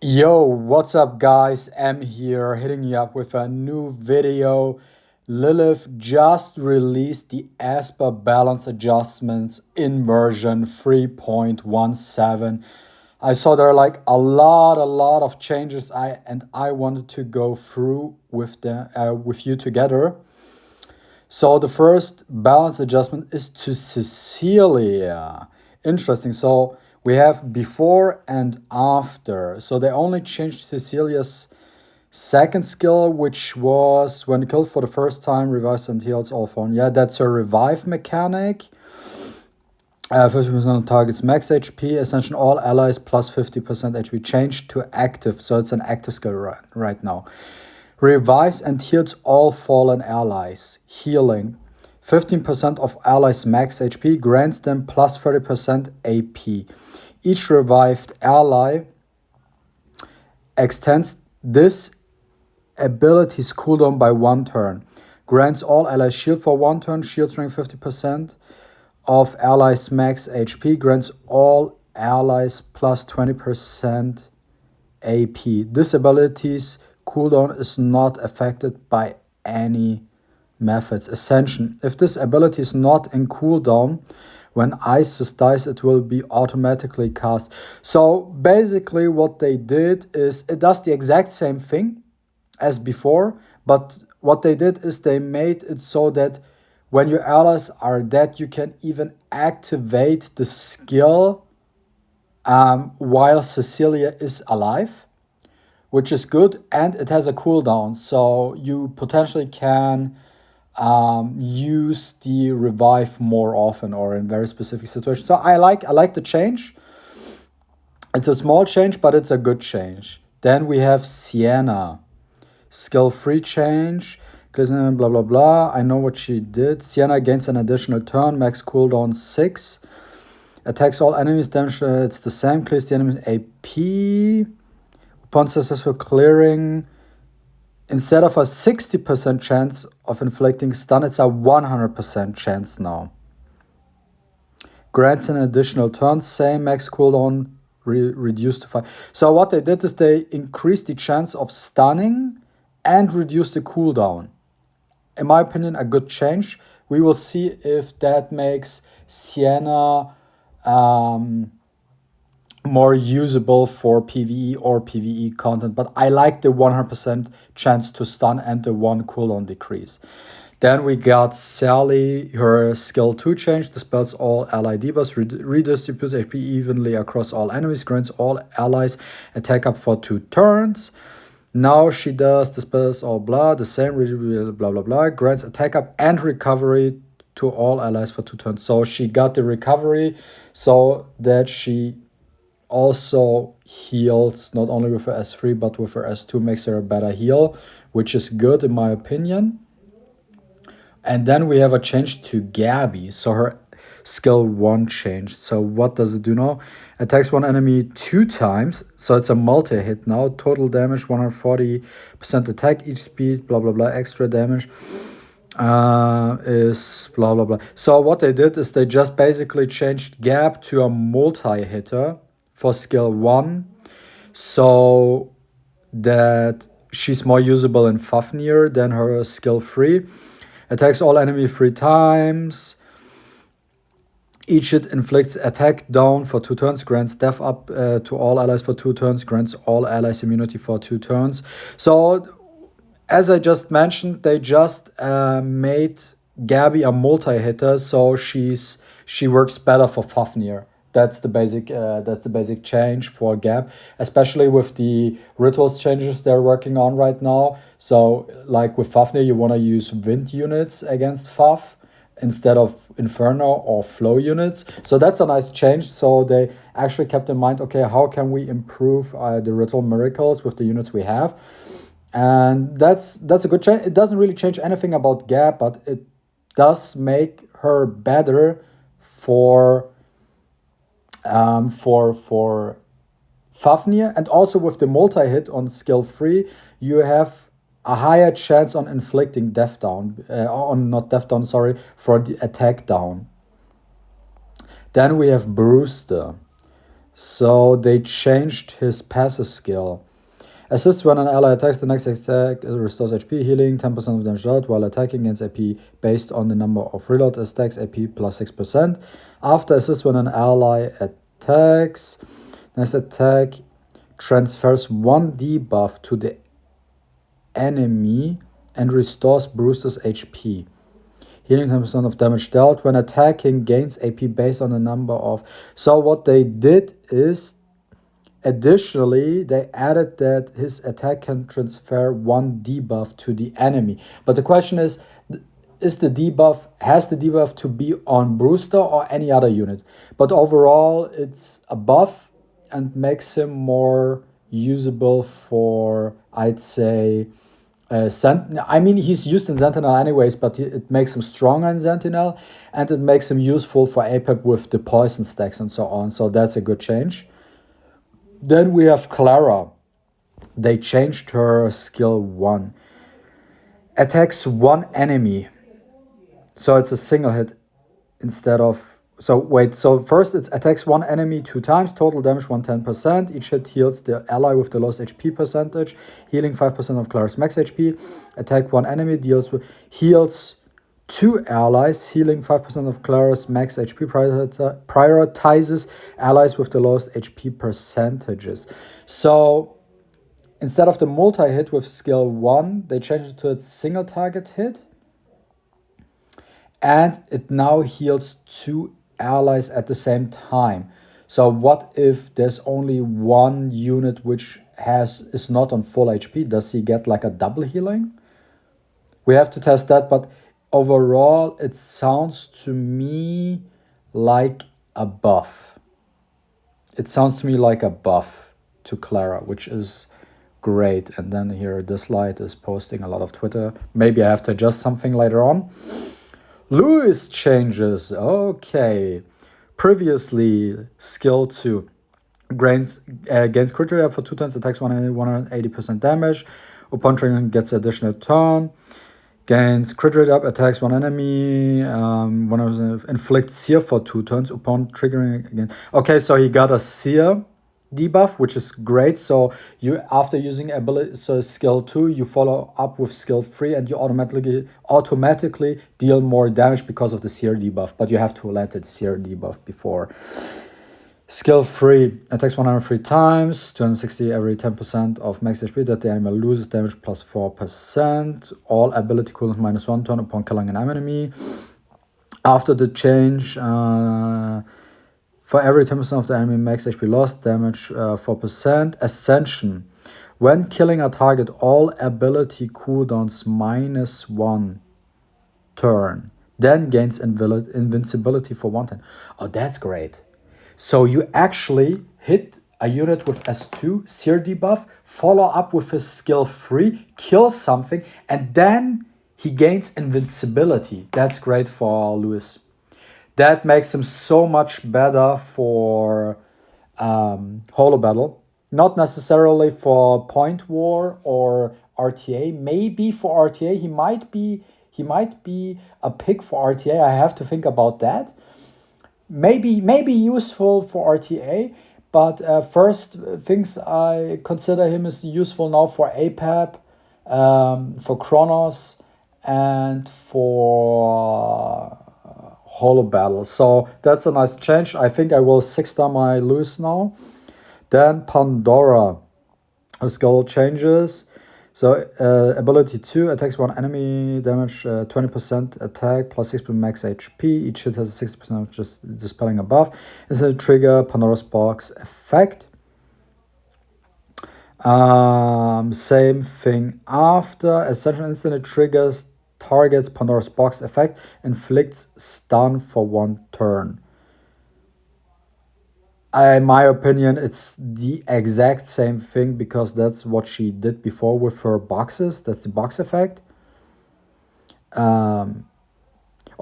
Yo, what's up, guys? M here, hitting you up with a new video. Lilith just released the Esper balance adjustments in version 3.17. I saw there are like a lot of changes. I wanted to go through with you together. So the first balance adjustment is to Cecilia. Interesting. So we have before and after. So they only changed Cecilia's second skill, which was when killed for the first time, revives and heals all form. Yeah, that's a revive mechanic. 50% of targets max HP, Ascension all allies plus 50% HP. Changed to active, so it's an active skill right now. Revives and heals all fallen allies. Healing. 15% of allies max HP, grants them plus 30% AP. Each revived ally extends this ability's cooldown by 1 turn. Grants all allies shield for 1 turn, shield strength 50% of allies max HP, grants all allies plus 20% AP. This ability's cooldown is not affected by any methods. Ascension. If this ability is not in cooldown, when Isis dies, it will be automatically cast. So basically what they did is, it does the exact same thing as before, but what they did is they made it so that when your allies are dead, you can even activate the skill while Cecilia is alive, which is good, and it has a cooldown, so you potentially can use the revive more often or in very specific situations. So I like the change. It's a small change, but it's a good change. Then we have Sienna. Skill free change. Blah blah blah. I know what she did. Sienna gains an additional turn, max cooldown 6. Attacks all enemies, damage it's the same, clears the enemy's AP. Upon successful clearing, instead of a 60% chance of inflicting stun, it's a 100% chance now. Grants an additional turn, same max cooldown, reduced to 5. So what they did is they increased the chance of stunning and reduced the cooldown. In my opinion, a good change. We will see if that makes Sienna more usable for PvE or PvE content, but I like the 100% chance to stun and the 1 cooldown decrease. Then we got Sally, her skill 2 change, dispels all ally debuffs, redistributes HP evenly across all enemies, grants all allies attack up for 2 turns. Now she does dispels all blah, the same, blah blah blah, grants attack up and recovery to all allies for 2 turns. So she got the recovery so that she also heals not only with her S3 but with her S2, makes her a better heal, which is good in my opinion. And then we have a change to Gabby. So her skill 1 changed. So what does it do now? Attacks one enemy 2 times. So it's a multi-hit now. Total damage 140% attack, each speed, blah blah blah, extra damage is blah blah blah. So what they did is they just basically changed Gab to a multi-hitter for skill 1, so that she's more usable in Fafnir than her skill 3. Attacks all enemy 3 times. Each hit inflicts attack down for 2 turns, grants death up to all allies for 2 turns, grants all allies immunity for 2 turns. So, as I just mentioned, they just made Gabby a multi-hitter, so she works better for Fafnir. That's the basic change for Gab, especially with the rituals changes they're working on right now. So, like with Fafnir, you want to use wind units against Faf instead of Inferno or flow units. So that's a nice change. So they actually kept in mind, okay, how can we improve the ritual miracles with the units we have? And that's a good change. It doesn't really change anything about Gab, but it does make her better for Fafnir. And also with the multi-hit on skill 3, you have a higher chance on inflicting death down, for the attack down. Then we have Brewster. So they changed his passive skill. Assist when an ally attacks, the next attack restores HP, healing 10% of damage dealt while attacking against AP based on the number of reload stacks, AP plus 6%. After assist when an ally attacks, next attack transfers 1 debuff to the enemy and restores Brewster's HP. Healing 10% of damage dealt when attacking, gains AP based on the number of... So what they did is, additionally, they added that his attack can transfer 1 debuff to the enemy. But the question is has the debuff to be on Brewster or any other unit? But overall, it's a buff and makes him more usable for, I'd say, I mean, he's used in Sentinel anyways, but it makes him stronger in Sentinel, and it makes him useful for APEP with the poison stacks and so on. So that's a good change. Then we have Clara. They changed her skill 1. Attacks 1 enemy. So it's a single hit instead of... So first it's attacks 1 enemy 2 times, total damage 110%. Each hit heals the ally with the lowest HP percentage, healing 5% of Clara's max HP. Attack 1 enemy heals 2 allies, healing 5% of Clara's max HP, prioritizes allies with the lowest HP percentages. So instead of the multi-hit with skill 1, they changed it to a single target hit. And it now heals 2 allies at the same time. So what if there's only one unit which is not on full HP? Does he get like a double healing? We have to test that, but overall it sounds to me like a buff. It sounds to me like a buff to Clara, which is great. And then here Dislyte is posting a lot of Twitter. Maybe I have to adjust something later on. Lewis changes. Okay. Previously, skill 2 gains crit rate for 2 turns, attacks 180% damage. Upon triggering, gets additional turn. Gains crit rate up, attacks 1 enemy. Inflicts sear for 2 turns upon triggering again. Okay, so he got a sear debuff, which is great. So you, after using ability, so skill 2, you follow up with skill 3 and you automatically deal more damage because of the sear debuff, but you have to land the sear debuff before. Skill 3 attacks 103 times, 260 every 10% of max HP that the enemy loses, damage plus 4%. All ability cooldowns minus 1 turn upon killing an enemy. After the change, for every 10% of the enemy max HP lost, damage 4%. Ascension. When killing a target, all ability cooldowns minus 1 turn. Then gains invincibility for 1 turn. Oh, that's great. So you actually hit a unit with S2, sear debuff, follow up with his skill 3, kill something, and then he gains invincibility. That's great for Lewis. That makes him so much better for holo battle. Not necessarily for point war or RTA. Maybe for RTA he might be a pick for RTA. I have to think about that. Maybe useful for RTA, but first things I consider him as useful now for APAP, for Chronos, and for holo battle. So that's a nice change. I think I will 6-star my Lewis now. Then Pandora. Her skill changes. So ability 2 attacks 1 enemy, damage 20% attack plus 6% max HP. Each hit has 60% of just dispelling a buff. Is a trigger Pandora's box effect. Same thing after. Ascension instantly triggers targets Pandora's box effect, inflicts stun for 1 turn. In my opinion, it's the exact same thing because that's what she did before with her boxes. That's the box effect. Or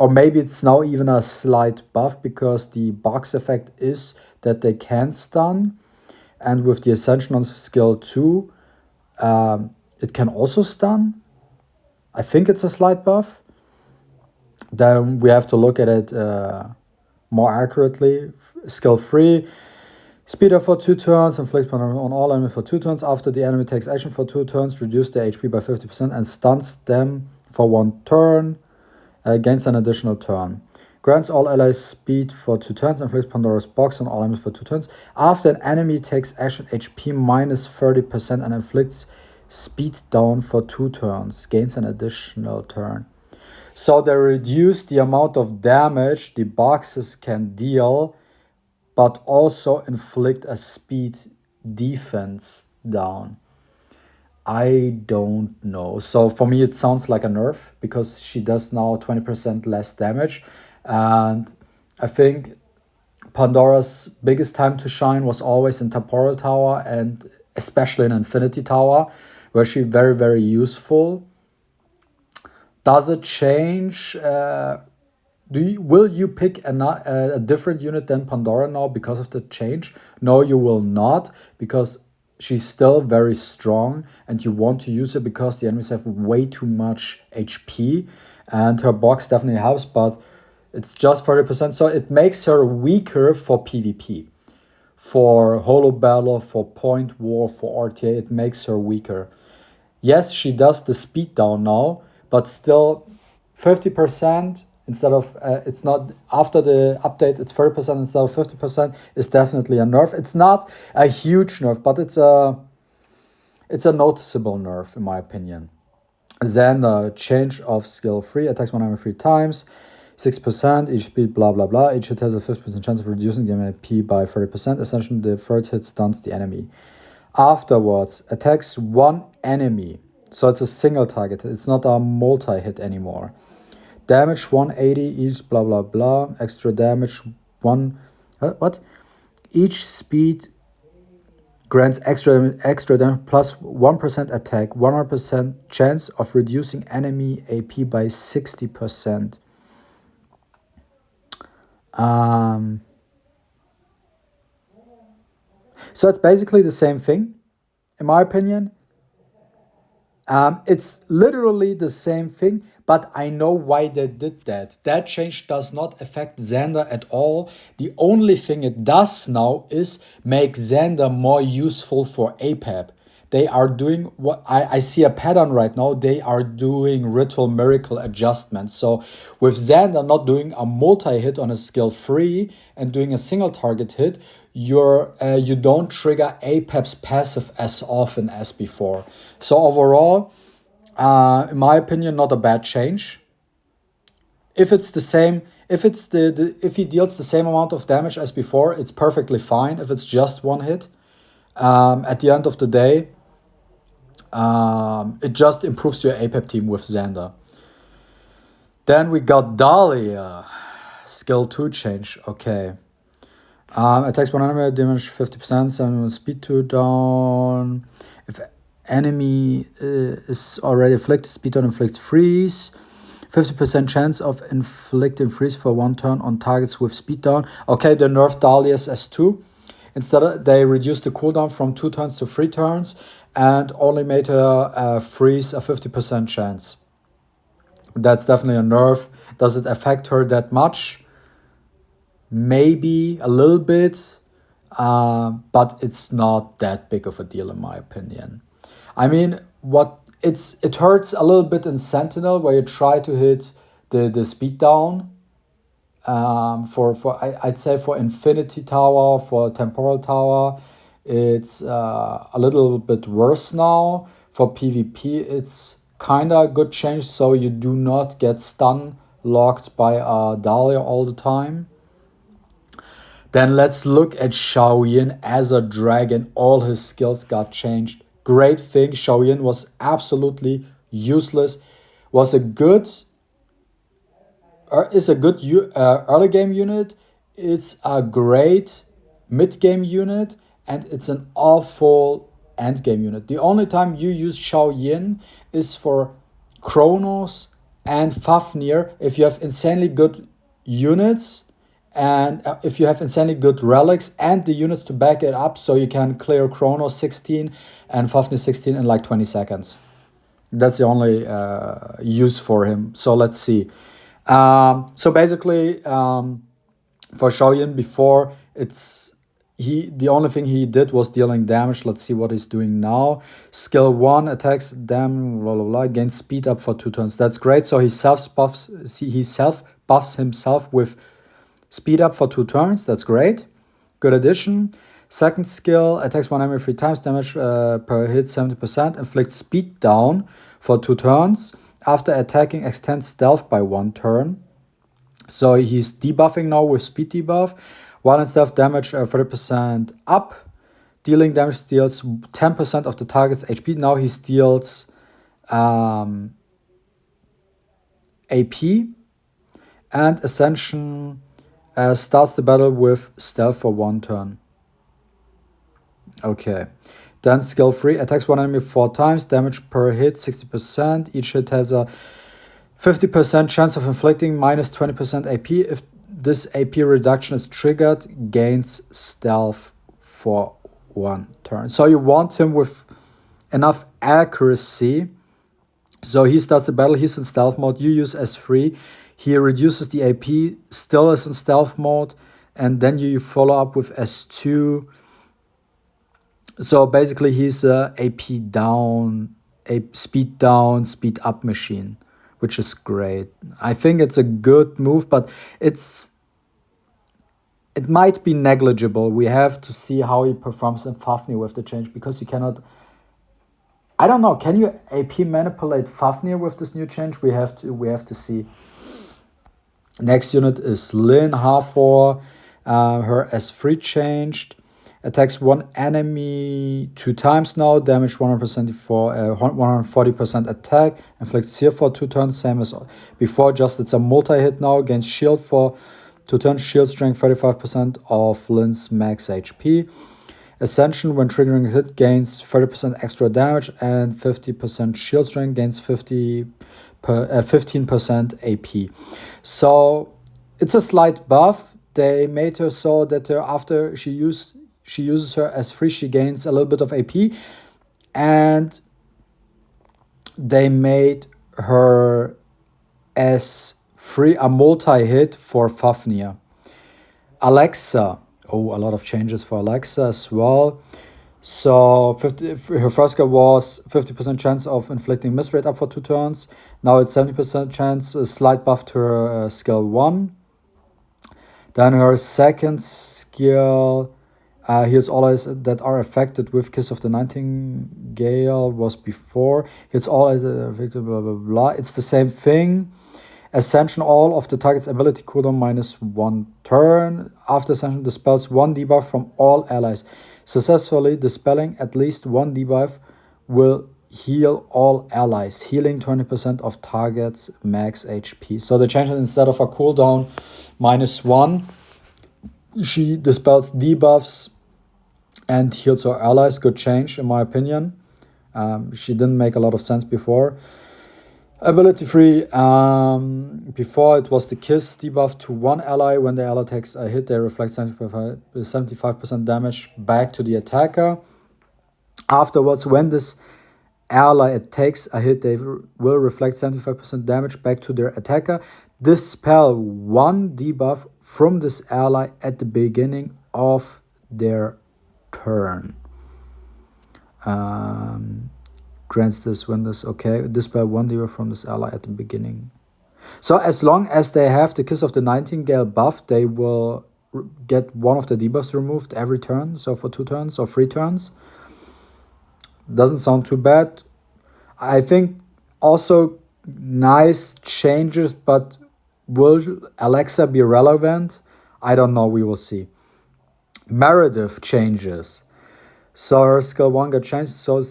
maybe it's now even a slight buff because the box effect is that they can stun. And with the Ascension on skill 2, it can also stun. I think it's a slight buff. Then we have to look at it more accurately. Skill 3. Speed up for 2 turns, inflict Pandora on all enemies for 2 turns. After the enemy takes action for 2 turns, reduce their HP by 50% and stuns them for 1 turn. Gains an additional turn. Grants all allies speed for 2 turns, inflicts Pandora's box on all enemies for 2 turns. After an enemy takes action, HP minus 30% and inflicts speed down for 2 turns. Gains an additional turn. So they reduce the amount of damage the boxes can deal, but also inflict a speed defense down. I don't know. So for me, it sounds like a nerf because she does now 20% less damage. And I think Pandora's biggest time to shine was always in Temporal Tower and especially in Infinity Tower, where she's very, very useful. Does it change? Will you pick a different unit than Pandora now because of the change? No, you will not, because she's still very strong and you want to use her because the enemies have way too much HP and her box definitely helps, but it's just 30%. So it makes her weaker for PvP. For Holo Battle, for Point War, for RTA, it makes her weaker. Yes, she does the speed down now, but still 50% instead of, it's not, after the update, it's 30% instead of 50% is definitely a nerf. It's not a huge nerf, but it's a noticeable nerf in my opinion. Then the change of skill 3, attacks 1 enemy 3 times, 6%, each speed, blah, blah, blah. Each hit has a 50% chance of reducing the MP by 30%. Essentially, the third hit stuns the enemy. Afterwards, attacks 1 enemy. So it's a single target. It's not a multi-hit anymore. Damage 180 each, blah, blah, blah. Extra damage 1... what? Each speed grants extra damage plus 1% attack, 100% chance of reducing enemy AP by 60%. So it's basically the same thing, in my opinion. It's literally the same thing, but I know why they did that. That change does not affect Xander at all. The only thing it does now is make Xander more useful for APAP. They are doing what I see a pattern right now. They are doing ritual miracle adjustments. So with Xander not doing a multi-hit on a skill 3 and doing a single target hit, you don't trigger APAP's passive as often as before. So overall, in my opinion, not a bad change. If it's the same, if he deals the same amount of damage as before, it's perfectly fine. If it's just 1 hit, at the end of the day, it just improves your APAP team with Xander. Then we got Dahlia, skill 2 change. Okay. Attacks 1 enemy, damage 50%, 7 speed 2 down. If enemy is already afflicted, speed down inflicts freeze. 50% chance of inflicting freeze for 1 turn on targets with speed down. Okay, they nerfed Dahlia's S2. Instead, they reduced the cooldown from 2 turns to 3 turns and only made her freeze a 50% chance. That's definitely a nerf. Does it affect her that much? Maybe a little bit, but it's not that big of a deal in my opinion. I mean, it hurts a little bit in Sentinel where you try to hit the speed down. I'd say for Infinity Tower, for Temporal Tower, it's a little bit worse now. For PvP, it's kinda a good change, so you do not get stun locked by Dahlia all the time. Then let's look at Xiaoyan as a dragon. All his skills got changed. Great thing. Xiaoyan was absolutely useless. Is a good early game unit. It's a great mid game unit, and it's an awful end game unit. The only time you use Xiaoyan is for Chronos and Fafnir if you have insanely good units. And if you have insanely good relics and the units to back it up, so you can clear Chronos 16 and Fafnir 16 in like 20 seconds. That's the only use for him. So let's see. So basically, for Xiaoyan before, it's the only thing he did was dealing damage. Let's see what he's doing now. Skill 1 attacks them, blah blah blah, gains speed up for 2 turns. That's great. So he self buffs himself with speed up for 2 turns. That's great. Good addition. Second skill, attacks one enemy 3 times, damage per hit 70%, inflicts speed down for 2 turns. After attacking, extends stealth by 1 turn. So he's debuffing now with speed debuff. While in stealth, damage 30% up. Dealing damage deals 10% of the target's HP. Now he steals AP. And Ascension starts the battle with stealth for 1 turn. Okay. Then skill 3, attacks one enemy 4 times, damage per hit 60%. Each hit has a 50% chance of inflicting minus 20% AP. If this AP reduction is triggered, gains stealth for 1 turn. So you want him with enough accuracy. So he starts the battle, he's in stealth mode, you use S3. He reduces the AP, still is in stealth mode, and then you follow up with S2. So basically he's a AP down, speed up machine, which is great. I think it's a good move, but it might be negligible. We have to see how he performs in Fafnir with the change, because you cannot, I don't know, can you AP manipulate Fafnir with this new change? We have to see. Next unit is Lin Hathor. Her S3 changed. Attacks one enemy 2 times now. Damage 140% attack. Inflicts here for 2 turns. Same as before. Just it's a multi-hit now. Gains shield for 2 turns. Shield strength 35% of Lin's max HP. Ascension, when triggering a hit, gains 30% extra damage and 50% shield strength. Gains 15% AP. So it's a slight buff. They made her so that after she uses her S3, she gains a little bit of AP, and they made her S3 a multi-hit for Fafnir. Alexa, a lot of changes for Alexa as well. So her first skill was 50% chance of inflicting miss rate up for 2 turns. Now it's 70% chance, a slight buff to her skill 1. Then her second skill, here's all eyes that are affected with Kiss of the Nightingale, was before. Here's all eyes affected, blah, blah, blah. It's the same thing. Ascension, all of the target's ability cooldown minus 1 turn. After Ascension, dispels 1 debuff from all allies. Successfully dispelling at least 1 debuff will heal all allies, healing 20% of target's max HP. So they changed it, instead of a cooldown minus 1, she dispels debuffs and heals her allies. Good change, in my opinion. She didn't make a lot of sense before. Ability 3, before it was the Kiss debuff to 1 ally. When the ally takes a hit, they reflect 75% damage back to the attacker. Afterwards, when this ally takes a hit, they will reflect 75% damage back to their attacker. Dispel 1 debuff from this ally at the beginning of their turn. Grants this when this, okay, dispel 1 debuff from this ally at the beginning. So as long as they have the Kiss of the Nightingale buff, they will get one of the debuffs removed every turn. So for 2 turns or 3 turns. Doesn't sound too bad. I think also nice changes, but will Alexa be relevant? I don't know, we will see. Meredith changes. So her skill 1 got changed, so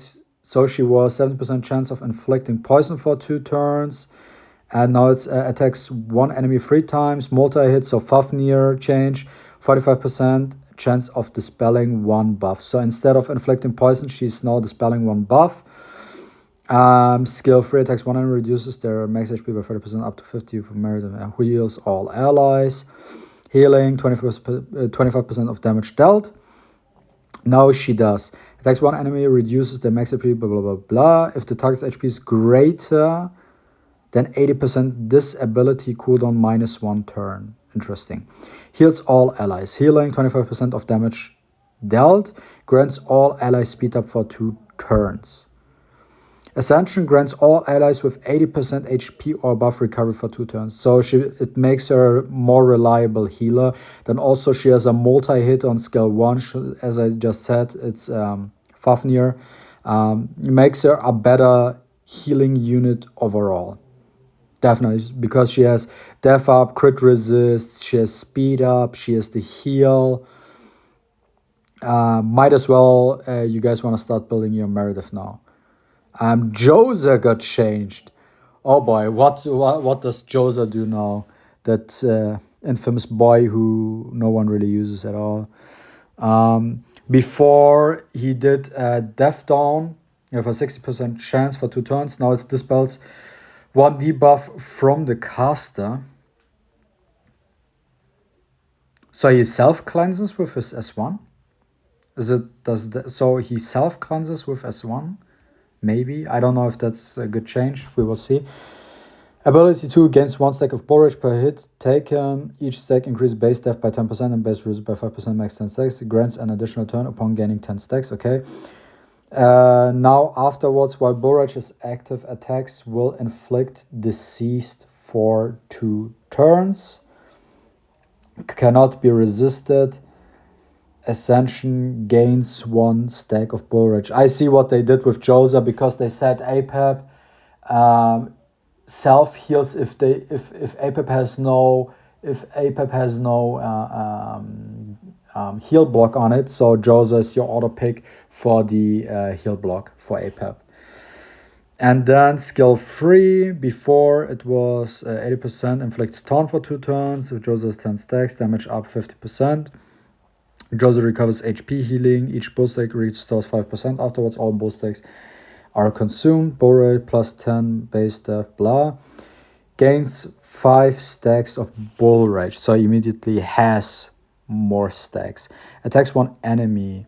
she was 70% chance of inflicting poison for 2 turns. And now it's attacks 1 enemy 3 times, multi-hit, so Fafnir change, 45% chance of dispelling 1 buff. So instead of inflicting poison, she's now dispelling 1 buff. Skill 3, attacks 1 enemy, reduces their max HP by 30% up to 50 for Meredith, who heals all allies. Healing, 25% of damage dealt. Now she does. Attacks 1 enemy, reduces their max HP, blah, blah, blah, blah. If the target's HP is greater than 80%, this ability cooldown minus 1 turn. Interesting. Heals all allies. Healing, 25% of damage dealt. Grants all allies speed up for 2 turns. Ascension grants all allies with 80% HP or above recovery for 2 turns. So it makes her more reliable healer. Then also she has a multi-hit on skill 1. As I just said, it's Fafnir. Makes her a better healing unit overall. Definitely, because she has def up, crit resist, she has speed up, she has the heal. Might as well, you guys want to start building your Meredith now. Joza got changed. Oh boy, what does Joza do now? That infamous boy who no one really uses at all. Before he did Death Dawn, you have a 60% chance for 2 turns. Now it dispels 1 debuff from the caster. So he self-cleanses with his S1? So he self-cleanses with S1? Maybe. I don't know if that's a good change. We will see. Ability 2 gains 1 stack of Bull Rage per hit taken. Each stack increases base def by 10% and base resist by 5%, max 10 stacks. It grants an additional turn upon gaining 10 stacks. Okay. Now afterwards, while Bull Rage is active, attacks will inflict deceased for 2 turns. Cannot be resisted. Ascension gains 1 stack of Bull Rage. I see what they did with Joza because they said APEP self heals if APEP has no heal block on it. So Joza is your auto pick for the heal block for APEP. And then skill 3, before it was 80%, inflicts taunt for 2 turns. If Joza has 10 stacks, damage up 50%. Joza recovers HP healing. Each bull stack restores 5%. Afterwards, all bull stacks are consumed. Bull rate plus 10 base def, blah. Gains 5 stacks of bull rage. So immediately has more stacks. Attacks 1 enemy.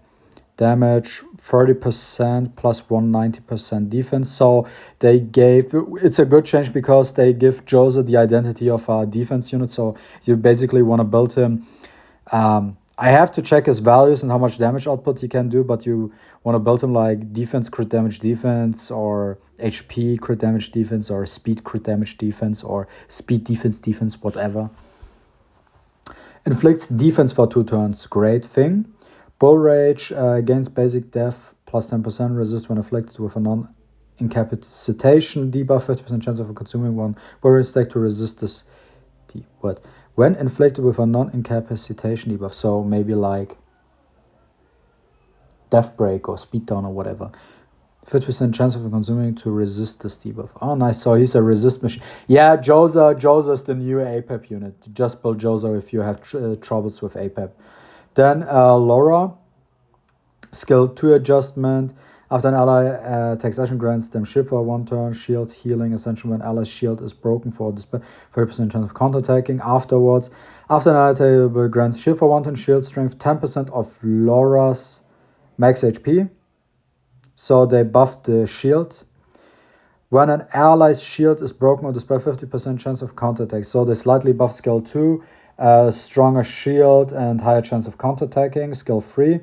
Damage 30% plus 190% defense. So they gave, it's a good change because they give Joza the identity of a defense unit. So you basically want to build him. I have to check his values and how much damage output he can do, but you want to build him like defense, crit damage, defense, or HP, crit damage, defense, or speed, crit damage, defense, or speed, defense, whatever. Inflicts defense for 2 turns. Great thing. Bull Rage gains basic def plus 10%, resist when afflicted with a non-incapacitation debuff, 50% chance of consuming 1 Bull Rage stack to resist this. When inflicted with a non-incapacitation debuff, so maybe like Death Break or Speed Down or whatever, 50% chance of consuming to resist this debuff. Oh, nice. So he's a resist machine. Yeah, Joza's the new APEP unit. Just build Joza if you have troubles with APEP. Then Laura, skill 2 adjustment. After an ally takes action, grants them shield for 1 turn, shield, healing, essential when ally's shield is broken for 30% chance of counterattacking. Afterwards, after an ally grants shield for 1 turn, shield strength, 10% of Laura's max HP. So they buffed the shield. When an ally's shield is broken or dispel, 50% chance of counterattack. So they slightly buffed skill 2, stronger shield and higher chance of counterattacking. Skill 3.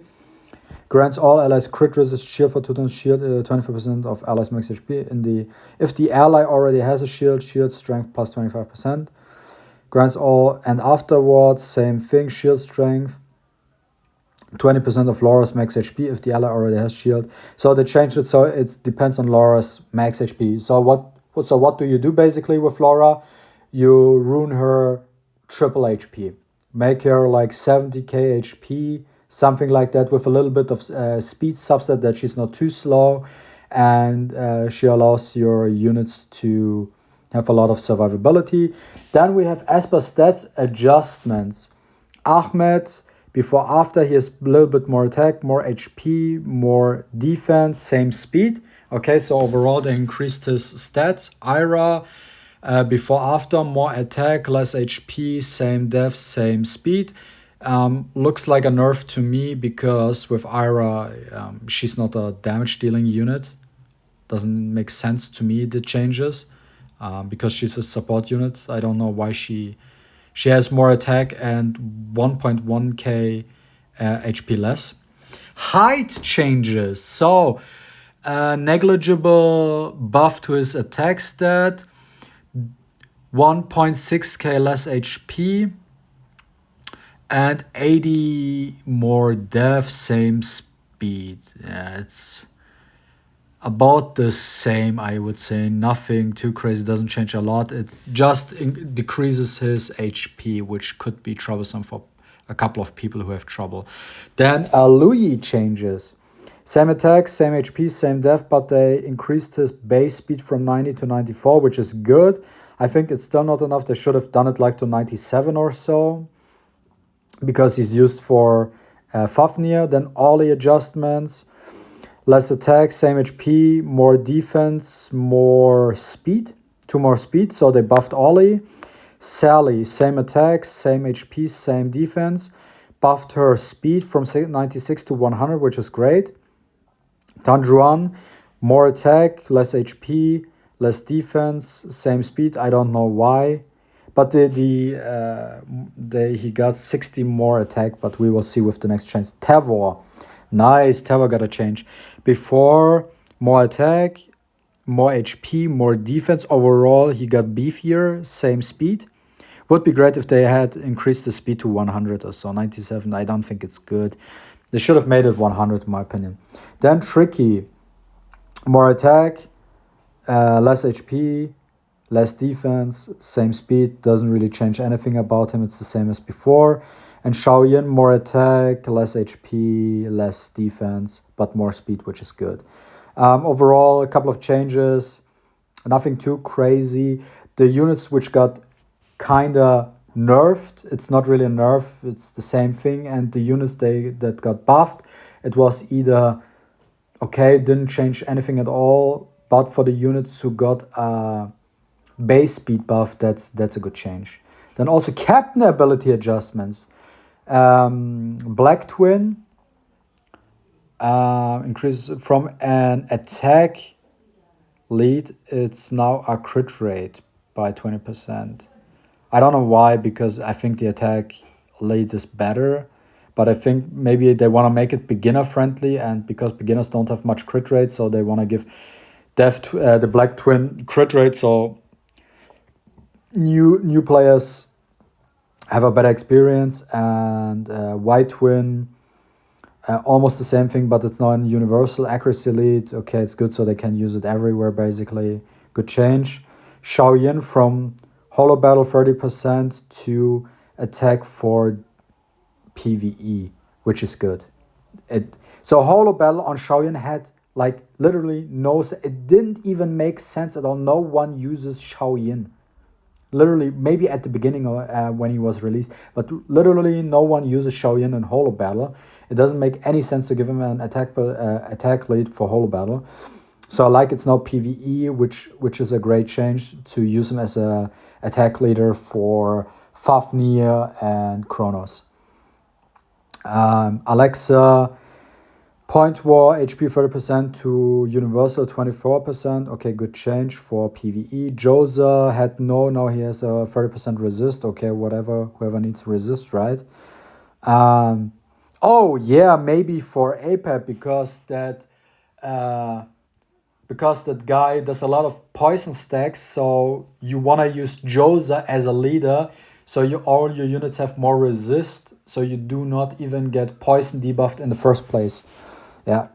Grants all allies crit resist shield for 2 turns, shield 25% of allies max HP. If the ally already has a shield strength plus 25%. Grants all, and afterwards, same thing, shield strength, 20% of Laura's max HP if the ally already has shield. So they changed it so it depends on Laura's max HP. So what do you do basically with Laura? You ruin her triple HP. Make her like 70k HP, something like that, with a little bit of speed subset that she's not too slow, and she allows your units to have a lot of survivability. Then we have Esper stats adjustments. Ahmed, before after, he has a little bit more attack, more HP, more defense, same speed. Okay, so overall they increased his stats. Ira, before after, more attack, less HP, same def, same speed. Looks like a nerf to me because with Ira, she's not a damage dealing unit. Doesn't make sense to me, the changes, because she's a support unit. I don't know why she has more attack and 1.1k HP less. height changes. So, negligible buff to his attack stat, 1.6k less HP, and 80 more def, same speed. Yeah, it's about the same, I would say. Nothing too crazy, doesn't change a lot. It just decreases his HP, which could be troublesome for a couple of people who have trouble. Then Louis changes. Same attack, same HP, same def, but they increased his base speed from 90 to 94, which is good. I think it's still not enough. They should have done it like to 97 or so, because he's used for Fafnir. Then all the adjustments, less attack, same HP, more defense, more speed, 2 more speed, so they buffed Ollie. Sally, same attack, same HP, same defense, buffed her speed from 96 to 100, which is great. Tanjuan, more attack, less HP, less defense, same speed, I don't know why. But he got 60 more attack, but we will see with the next change. Tavor, nice, Tavor got a change. Before, more attack, more HP, more defense. Overall, he got beefier, same speed. Would be great if they had increased the speed to 100 or so. 97, I don't think it's good. They should have made it 100 in my opinion. Then Tricky, more attack, less HP, less defense, same speed, doesn't really change anything about him, it's the same as before. And Xiaoyan, more attack, less HP, less defense, but more speed, which is good. Overall, a couple of changes, nothing too crazy. The units which got kinda nerfed, it's not really a nerf, it's the same thing. And the units that got buffed, it was either okay, didn't change anything at all, but for the units who got base speed buff, that's a good change. Then also captain ability adjustments. Black Twin increases from an attack lead, it's now a crit rate by 20%. I don't know why, because I think the attack lead is better, but I think maybe they want to make it beginner friendly, and because beginners don't have much crit rate, so they want to give the Black Twin crit rate, so new players have a better experience. And White Twin, almost the same thing, but it's not a universal accuracy lead. Okay, it's good, so they can use it everywhere basically. Good change. Xiaoyan from Holo Battle 30% to attack for PvE, which is good. So Holo Battle on Xiaoyan had like literally it didn't even make sense at all. No one uses Xiaoyan. Literally, maybe at the beginning when he was released, but literally no one uses Xiaoyan in Holo Battle. It doesn't make any sense to give him an attack lead for Holo Battle. So I like it's now PvE, which is a great change to use him as a attack leader for Fafnir and Kronos. Alexa, Point War, HP 30% to Universal 24%. Okay, good change for PvE. Joza had now he has a 30% resist. Okay, whatever, whoever needs resist, right? Oh yeah, maybe for APAP, because that guy does a lot of poison stacks, so you wanna use Joza as a leader, so all your units have more resist, so you do not even get poison debuffed in the first place. Yeah,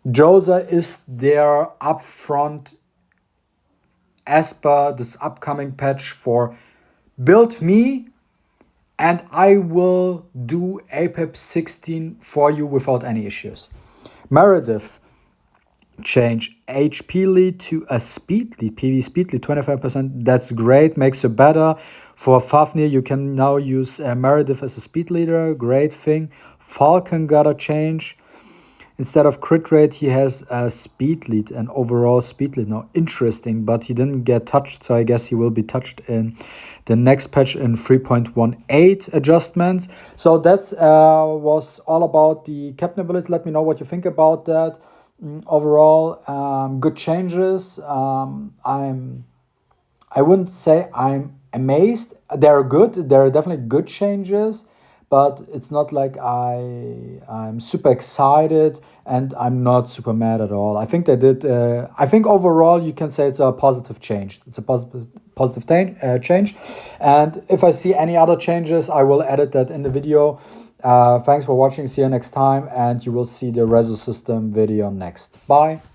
Joza is their upfront Esper, this upcoming patch for build me and I will do APEP 16 for you without any issues. Meredith, change HP lead to a speed lead, PV speed lead 25%. That's great, makes you better. For Fafnir, you can now use Meredith as a speed leader, great thing. Falcon got a change. Instead of crit rate, he has a speed lead, an overall speed lead. Now, interesting, but he didn't get touched, so I guess he will be touched in the next patch in 3.18 adjustments. So that's was all about the captain abilities. Let me know what you think about that. Overall, good changes. I wouldn't say I'm amazed. They're good. They're definitely good changes. but it's not like I'm super excited and I'm not super mad at all. I think they did. I think overall you can say it's a positive change. It's a positive change, and if I see any other changes, I will edit that in the video. Thanks for watching. See you next time, and you will see the Reso System video next. Bye.